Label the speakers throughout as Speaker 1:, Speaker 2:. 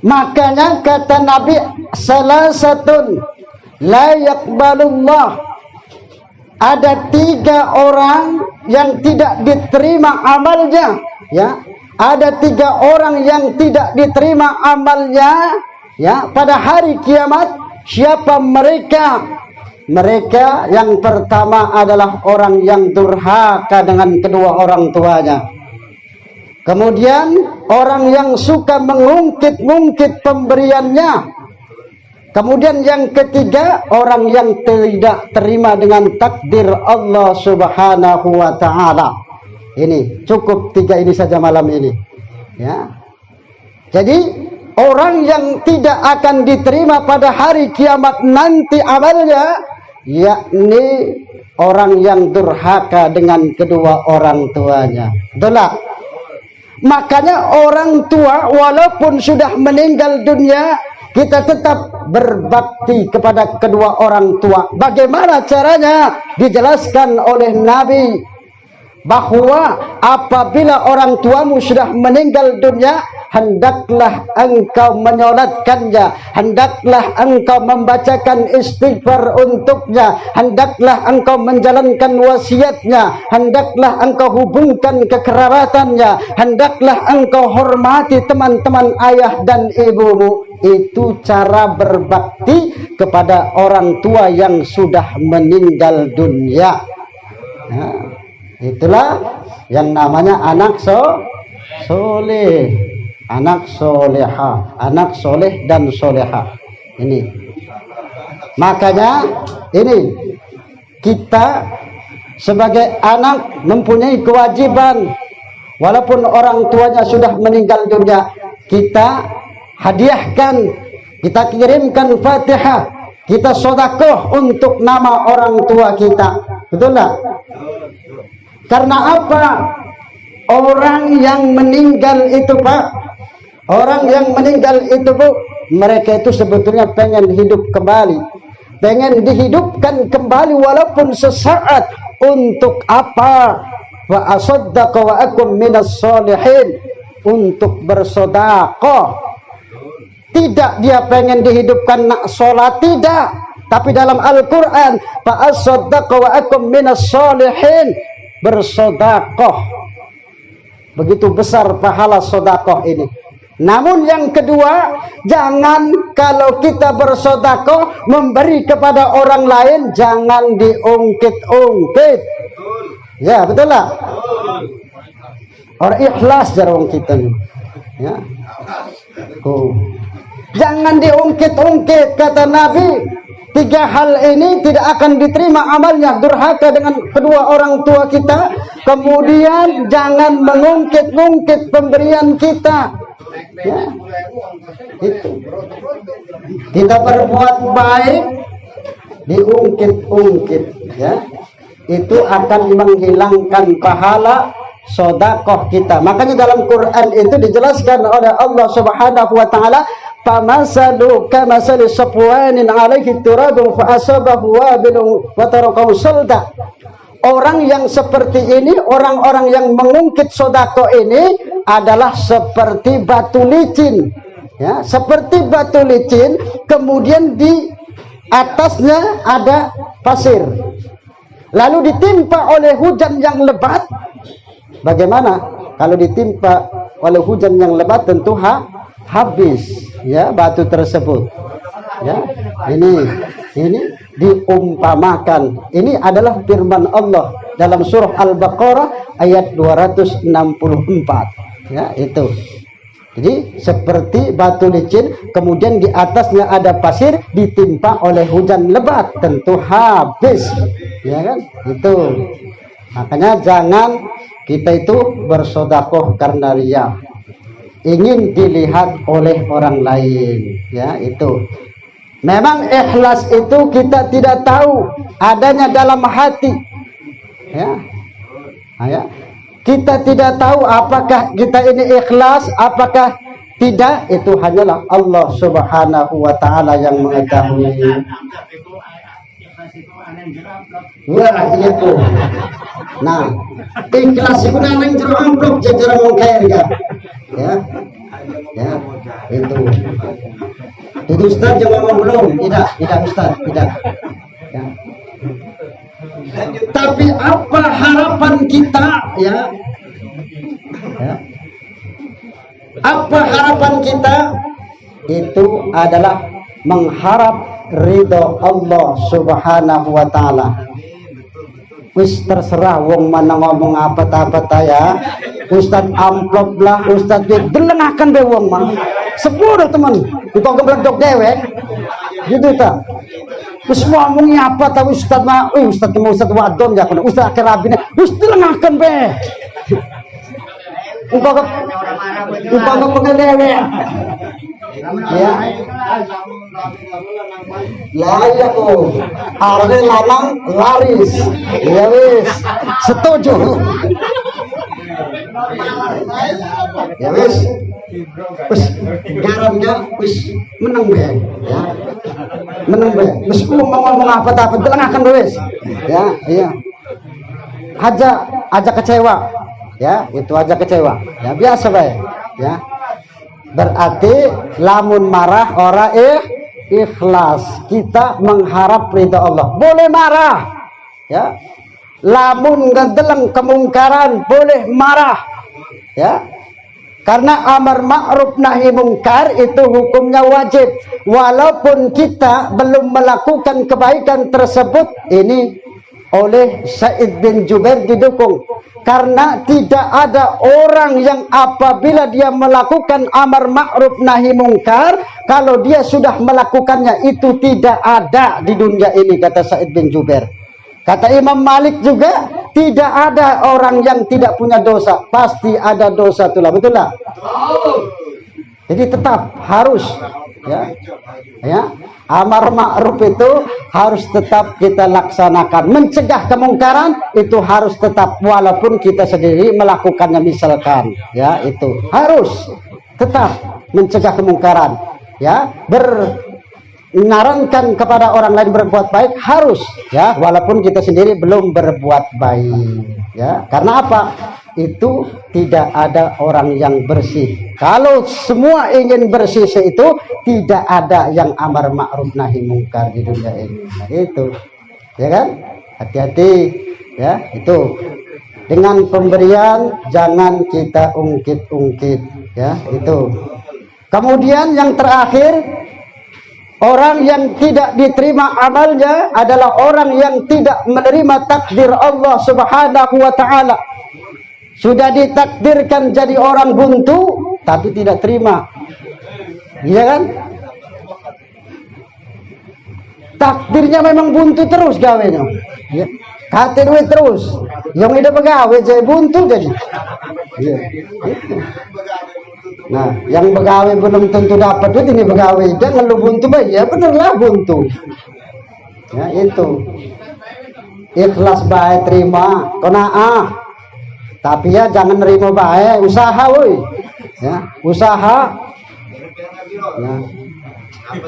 Speaker 1: Makanya kata Nabi, salasatun la yaqbalullah, ada 3 orang yang tidak diterima amalnya, ya. Ada 3 orang yang tidak diterima amalnya, ya, pada hari kiamat. Siapa mereka? Mereka yang pertama adalah orang yang durhaka dengan kedua orang tuanya. Kemudian orang yang suka mengungkit-ungkit pemberiannya. Kemudian yang ketiga, orang yang tidak terima dengan takdir Allah Subhanahu wa taala. Ini cukup 3 ini saja malam ini, ya. Jadi orang yang tidak akan diterima pada hari kiamat nanti amalnya, yakni orang yang durhaka dengan kedua orang tuanya. Itulah. Makanya orang tua walaupun sudah meninggal dunia, kita tetap berbakti kepada kedua orang tua. Bagaimana caranya? Dijelaskan oleh Nabi bahwa apabila orang tuamu sudah meninggal dunia, hendaklah engkau menyolatkannya, hendaklah engkau membacakan istighfar untuknya, hendaklah engkau menjalankan wasiatnya, hendaklah engkau hubungkan kekerabatannya, hendaklah engkau hormati teman-teman ayah dan ibumu. Itu cara berbakti kepada orang tua yang sudah meninggal dunia. Nah, itulah yang namanya anak soleh, anak soleha, anak soleh dan soleha. Ini makanya ini kita sebagai anak mempunyai kewajiban, walaupun orang tuanya sudah meninggal dunia, kita hadiahkan, kita kirimkan Fatihah, kita sedekah untuk nama orang tua kita. Betul tak? Karena apa? Orang yang meninggal itu, Pak, orang yang meninggal itu, Bu, mereka itu sebetulnya pengen hidup kembali, pengen dihidupkan kembali walaupun sesaat. Untuk apa? Wa asaddaqa wa akum minas solihin, untuk bersedekah. Tidak dia pengen dihidupkan nak sholat, tidak. Tapi dalam Al-Quran, fa asaddaqa wa akum minas solihin, bersedekah. Begitu besar pahala sedekah ini. Namun yang kedua, jangan kalau kita bersedekah memberi kepada orang lain, jangan diungkit-ungkit. Ya, betul lah. Orang ikhlas jarang kita nih. Ya. Jangan diungkit-ungkit, kata Nabi. 3 hal ini tidak akan diterima amalnya, durhaka dengan kedua orang tua kita, kemudian jangan mengungkit-ungkit pemberian kita, ya. Itu kita berbuat baik diungkit-ungkit, ya, itu akan menghilangkan pahala sedekah kita. Makanya dalam Quran itu dijelaskan oleh Allah Subhanahu wa taala, famasalu kamasali safwanin alaihi turabun fa asabahu wabilun wa tarakahu salda. Orang yang seperti ini, orang-orang yang mengungkit sedekah ini adalah seperti batu licin, ya, seperti batu licin, kemudian di atasnya ada pasir, lalu ditimpa oleh hujan yang lebat. Bagaimana kalau ditimpa oleh hujan yang lebat? Tentu habis, ya, batu tersebut, ya. Ini diumpamakan. Ini adalah firman Allah dalam surah Al-Baqarah ayat 264, ya, itu. Jadi seperti batu licin, kemudian di atasnya ada pasir, ditimpa oleh hujan lebat, tentu habis, ya kan? Itu. Makanya jangan kita itu bersedekah karena riya, ingin dilihat oleh orang lain, ya. Itu memang ikhlas itu kita tidak tahu adanya dalam hati, ya. Ya, kita tidak tahu apakah kita ini ikhlas, apakah tidak. Itu hanyalah Allah Subhanahu wa taala yang mengetahui. Wah, itu. Nah, ikhlas itu nang jero amplop jajaran wong kaya, ya. Ya, itu. Itu Ustaz yang ngomong belum? Tidak Ustaz, tidak. Ya. Tapi apa harapan kita, ya? Ya. Apa harapan kita? Itu adalah mengharap ridho Allah Subhanahu wa taala. Wis terserah wong mana ngomong apa ya. Ustaz amplop lah, Ustaz delengakan be wong mah. Sepuluh teman, kok gebledok dewek. Gitu ta. Wis ngomongnya apa ta Ustaz mah, Ustaz mau Ustaz wadon ya kono. Ustaz kerabine, wis delengakan be. Kok pengedewe. Ya. Ya kok. Harga lanang laris. Ya wis. Setuju. Ya wis. Wis garamnya wis menang be. Ya. Menang be. Wis ngomong apa delengaken wis. Ya, iya. Aja kecewa. Ya, itu aja kecewa. Ya biasa bae. Ya. Berarti lamun marah ora ikhlas. Kita mengharap ridha Allah. Boleh marah. Ya. Lamun ngedeleng kemungkaran boleh marah. Ya. Karena amar ma'ruf nahi mungkar itu hukumnya wajib. Walaupun kita belum melakukan kebaikan tersebut, ini oleh Sa'id bin Jubair didukung. Karena tidak ada orang yang apabila dia melakukan amar ma'ruf nahi mungkar, kalau dia sudah melakukannya itu tidak ada di dunia ini, kata Sa'id bin Jubair. Kata Imam Malik juga, tidak ada orang yang tidak punya dosa, pasti ada dosa itulah, betul lah. Jadi tetap harus ya amar ma'ruf itu harus tetap kita laksanakan. Mencegah kemungkaran itu harus tetap walaupun kita sendiri melakukannya, misalkan ya, itu harus tetap mencegah kemungkaran, ya, menyarankan kepada orang lain berbuat baik harus, ya, walaupun kita sendiri belum berbuat baik, ya. Karena apa? Itu tidak ada orang yang bersih. Kalau semua ingin bersih itu tidak ada yang amar ma'ruf nahi mungkar di dunia ini. Nah, itu, ya kan? Hati-hati, ya. Itu dengan pemberian jangan kita ungkit-ungkit, ya. Itu. Kemudian yang terakhir, orang yang tidak diterima amalnya adalah orang yang tidak menerima takdir Allah Subhanahu wa taala. Sudah ditakdirkan jadi orang buntu tapi tidak terima. Iya kan? Takdirnya memang buntu terus gawenya. Ya. Katin we terus. Yang ide begawe jadi buntu jadi. Ya. Nah, yang begawe belum tentu dapat duit, ini begawe dia ngeluh buntu baik, ya benerlah buntu. Ya itu. Ikhlas baik terima, qanaah. Tapi ya jangan nerima baik, usaha woi. Ya, usaha. Ya.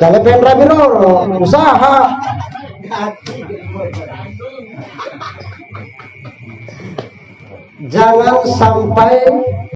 Speaker 1: Jangan pengen rabi loro, usaha. Jangan sampai